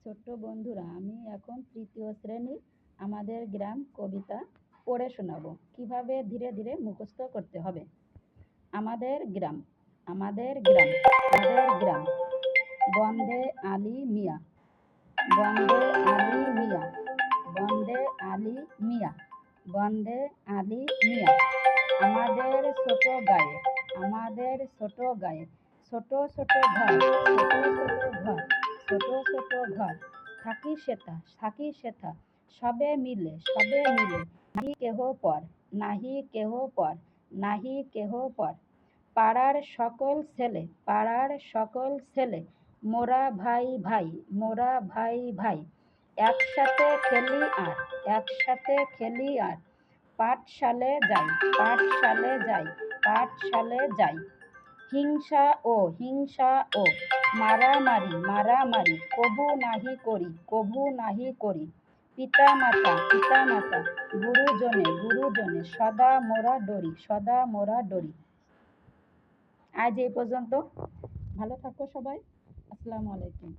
ছোট্ট বন্ধুরা, আমি এখন তৃতীয় শ্রেণীর আমাদের গ্রাম কবিতা পড়ে শোনাবো। কিভাবে ধীরে ধীরে মুখস্থ করতে হবে। আমাদের গ্রাম, আমাদের গ্রাম, আমাদের গ্রাম। বন্দে আলী মিয়া, বন্দে আলী মিয়া, বন্দে আলী মিয়া, বন্দে আলী মিয়া। আমাদের ছোট গায়ে, আমাদের ছোট গায়ে, ছোট ছোট ঘর, ছোট ছোট ঘর, ছোট ছোট ঘর। থাকি সেথা, থাকি সেথা, সবে মিলে, সবে মিলে। নাহি কেহ পর, নাহি কেহ পর, নাহি কেহ পর। পাড়ার সকল ছেলে, পাড়ার সকল ছেলে, মোরা ভাই ভাই, মোরা ভাই ভাই। একসাথে খেলি আর, একসাথে খেলি আর। পাঠশালে যাই, পাঠশালে যাই, পাঠশালে যাই। হিংসা ও, হিংসা ও, মারামারি, মারামারি কবু নাহি করি, কবু নাহি করি। পিতা মাতা, পিতা মাতা, গুরুজনে, গুরুজনে, সদা মোরা ডরি, সদা মোরা ডরি। আজ এই পর্যন্ত। ভালো থাকো সবাই। আসসালামু আলাইকুম।